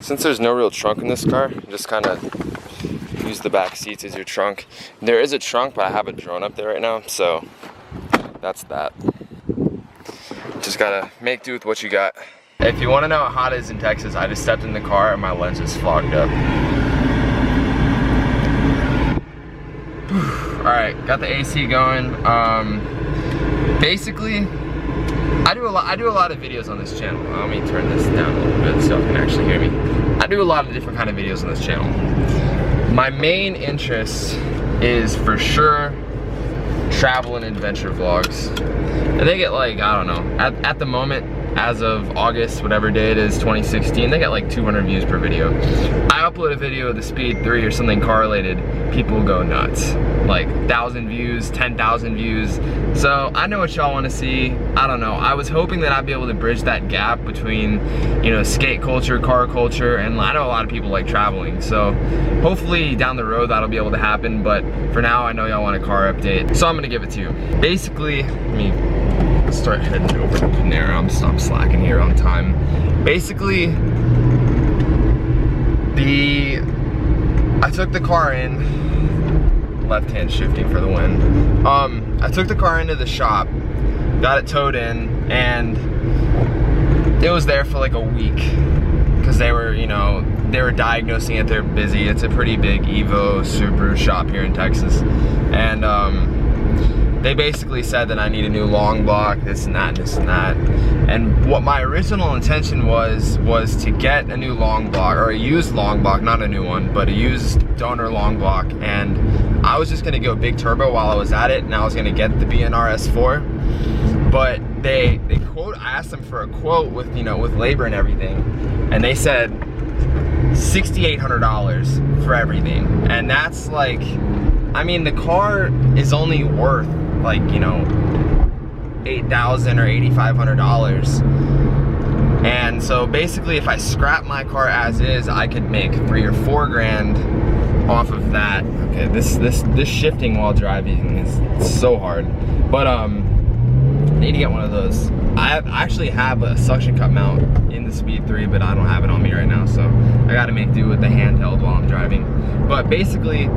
Since there's no real trunk in this car, just kind of use the back seats as your trunk. There is a trunk, but I have a drone up there right now, so that's that. Just gotta make do with what you got. If you want to know how hot it is in Texas, I just stepped in the car and my lens is fogged up. Alright, got the AC going. Basically, I do a lot of videos on this channel. Let me turn this down a little bit so you can actually hear me. I do a lot of different kind of videos on this channel. My main interest is for sure travel and adventure vlogs. And they get like, I don't know, at the moment, as of August, whatever day it is, 2016, they get like 200 views per video. I upload a video of the Speed 3 or something car related, people go nuts. Like 1,000 views, 10,000 views. So I know what y'all want to see. I don't know. I was hoping that I'd be able to bridge that gap between, you know, skate culture, car culture, and I know a lot of people like traveling. So hopefully down the road that'll be able to happen. But for now, I know y'all want a car update, so I'm gonna give it to you. Basically, let me start heading over to Panera. I'm slacking here on time. Basically, I took the car in, left hand shifting for the win. I took the car into the shop, got it towed in, and it was there for like a week because they were, you know, they were diagnosing it. They're busy. It's a pretty big Evo Subaru shop here in Texas, and they basically said that I need a new long block, this and that, and this and that. And what my original intention was to get a new long block, or a used long block, not a new one, but a used donor long block. And I was just gonna go big turbo while I was at it, and I was gonna get the BNR S4. But I asked them for a quote with, you know, with labor and everything, and they said $6,800 for everything. And that's like, I mean, the car is only worth like, you know, $8,000 or $8,500. And so basically, if I scrap my car as is, I could make $3 or $4 grand off of that. Okay, this shifting while driving is so hard. But I need to get one of those. I actually have a suction cup mount in the Speed 3, but I don't have it on me right now, so I gotta make do with the handheld while I'm driving. But basically,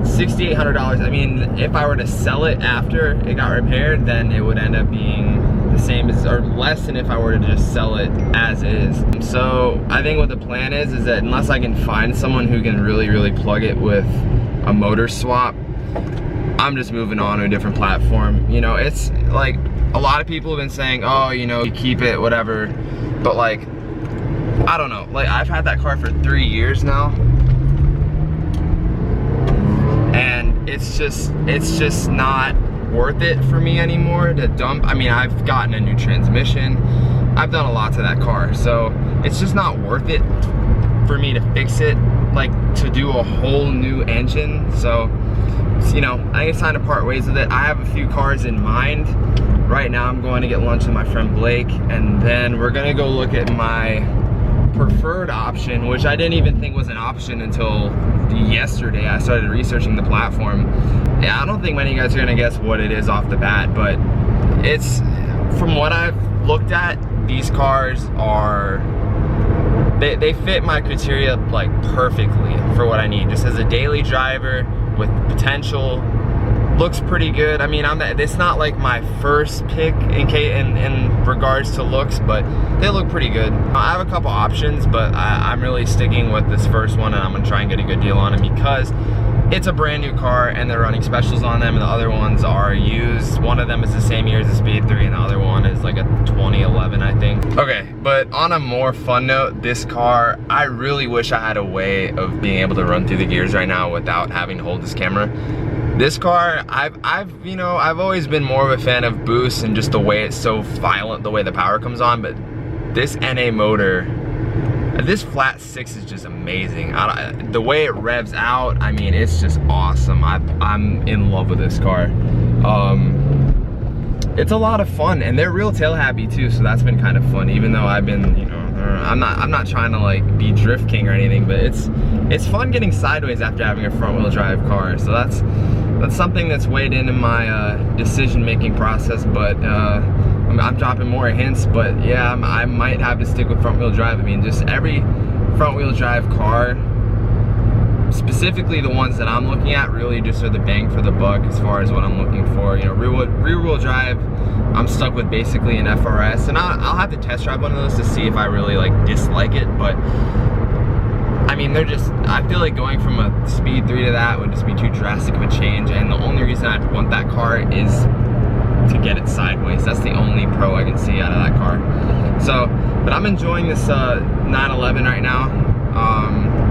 $6,800. I mean, if I were to sell it after it got repaired, then it would end up being the same as, or less than if I were to just sell it as is. So I think what the plan is that unless I can find someone who can really plug it with a motor swap, I'm just moving on to a different platform. You know, it's like a lot of people have been saying, oh, you know, you keep it, whatever. But like, I don't know. Like, I've had that car for 3 years now. And it's just not worth it for me anymore to dump. I mean, I've gotten a new transmission. I've done a lot to that car. So it's just not worth it for me to fix it, like to do a whole new engine. So, you know, I think it's time to part ways with it. I have a few cars in mind. Right now I'm going to get lunch with my friend Blake, and then we're gonna go look at my preferred option, which I didn't even think was an option until yesterday. I started researching the platform. Yeah, I don't think many of you guys are gonna guess what it is off the bat, but it's, from what I've looked at, these cars are, they fit my criteria like perfectly for what I need. Just as a daily driver with potential, looks pretty good. I mean, it's not like my first pick in regards to looks, but they look pretty good. I have a couple options, but I'm really sticking with this first one, and I'm gonna try and get a good deal on it because it's a brand new car and they're running specials on them, and the other ones are used. One of them is the same year as the Speed 3, and the other one is like a 2011, I think. Okay, but on a more fun note, this car, I really wish I had a way of being able to run through the gears right now without having to hold this camera. This car, I've always been more of a fan of boost and just the way it's so violent, the way the power comes on, but this NA motor, this flat 6 is just amazing. The way it revs out, I mean, it's just awesome. I'm in love with this car. It's a lot of fun, and they're real tail happy too, so that's been kind of fun, even though I've been, you know, I'm not trying to like be drift king or anything, but it's fun getting sideways after having a front wheel drive car. So that's something that's weighed into my decision making process. But I'm I'm dropping more hints, but yeah, I might have to stick with front wheel drive. I mean, just every front wheel drive car, specifically the ones that I'm looking at, really just are the bang for the buck as far as what I'm looking for. You know, rear wheel drive, I'm stuck with basically an FRS, and I'll have to test drive one of those to see if I really like dislike it, but I mean, they're just, I feel like going from a speed 3 to that would just be too drastic of a change, and the only reason I'd want that car is to get it sideways. That's the only pro I can see out of that car. So, but I'm enjoying this 911 right now.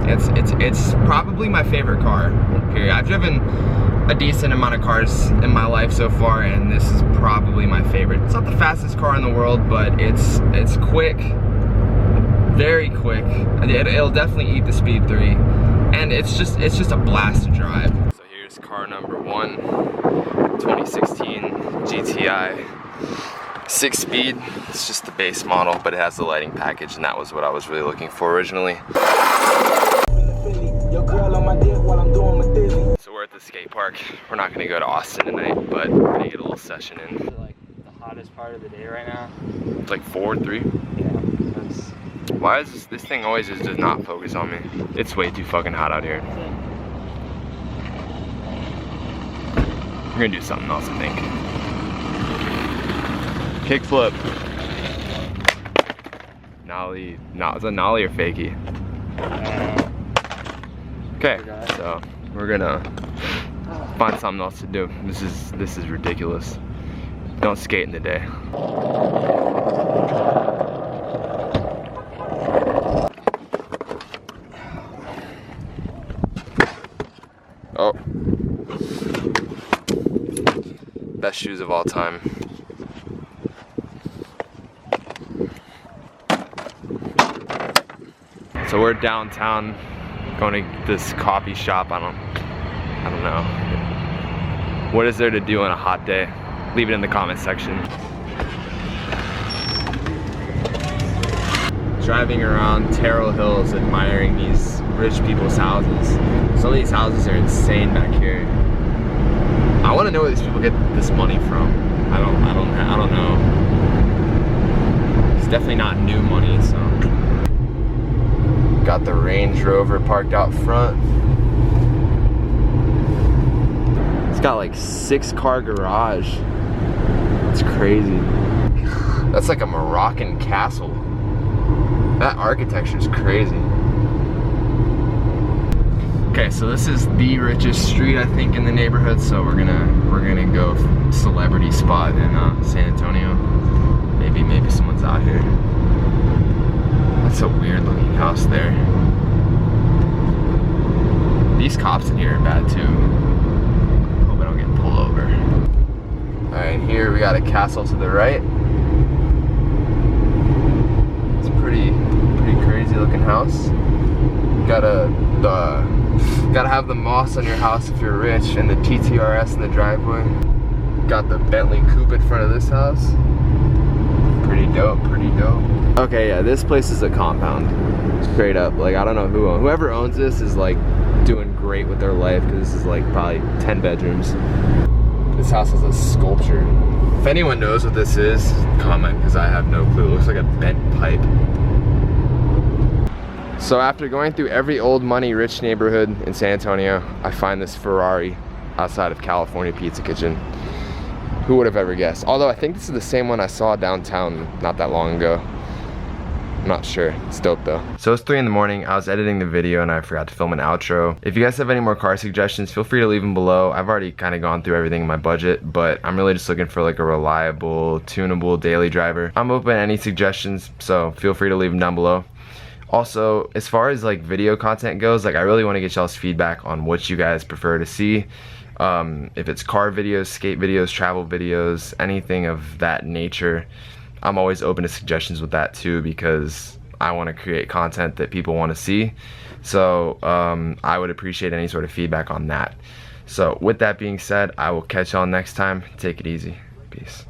It's probably my favorite car, period. I've driven a decent amount of cars in my life so far, and this is probably my favorite. It's not the fastest car in the world, but it's quick. Very quick. It'll definitely eat the speed 3, and it's just a blast to drive. So here's car number 1, 2016 GTI 6-speed. It's just the base model, but it has the lighting package, and that was what I was really looking for originally. So we're at the skate park. We're not gonna go to Austin tonight, but we're gonna get a little session in. Is it like the hottest part of the day right now? It's like 4 or 3. Yeah. Why is this thing always just does not focus on me? It's way too fucking hot out here. We're gonna do something else, I think. Kickflip. Nollie. No, is that nollie or fakie? Okay, so we're gonna find something else to do. This is ridiculous. Don't skate in the day. Oh. Best shoes of all time. So we're downtown going to this coffee shop. I don't know. What is there to do on a hot day? Leave it in the comment section. Driving around Terrell Hills admiring these rich people's houses. Some of these houses are insane back here. I want to know where these people get this money from. I don't know. It's definitely not new money, so. Got the Range Rover parked out front. It's got like 6-car garage. It's crazy. That's like a Moroccan castle. That architecture is crazy. Okay, so this is the richest street I think in the neighborhood, so we're gonna go celebrity spot in San Antonio. Maybe someone's out here. That's a weird looking house there. These cops in here are bad too. Hope I don't get pulled over. Alright, here we got a castle to the right. It's a pretty crazy looking house. Gotta have the moss on your house if you're rich, and the TTRS in the driveway. Got the Bentley Coupe in front of this house. Pretty dope, pretty dope. Okay, yeah, this place is a compound. Straight up, like I don't know whoever owns this is like doing great with their life, because this is like probably 10 bedrooms. This house has a sculpture. If anyone knows what this is, comment, because I have no clue. It looks like a bent pipe. So after going through every old money rich neighborhood in San Antonio, I find this Ferrari outside of California Pizza Kitchen. Who would have ever guessed? Although I think this is the same one I saw downtown not that long ago. I'm not sure. It's dope though. So it's 3 in the morning. I was editing the video and I forgot to film an outro. If you guys have any more car suggestions, feel free to leave them below. I've already kind of gone through everything in my budget, but I'm really just looking for like a reliable, tunable daily driver. I'm open to any suggestions, so feel free to leave them down below. Also, as far as like video content goes, like I really want to get y'all's feedback on what you guys prefer to see. If it's car videos, skate videos, travel videos, anything of that nature, I'm always open to suggestions with that too, because I want to create content that people want to see. So I would appreciate any sort of feedback on that. So with that being said, I will catch y'all next time. Take it easy. Peace.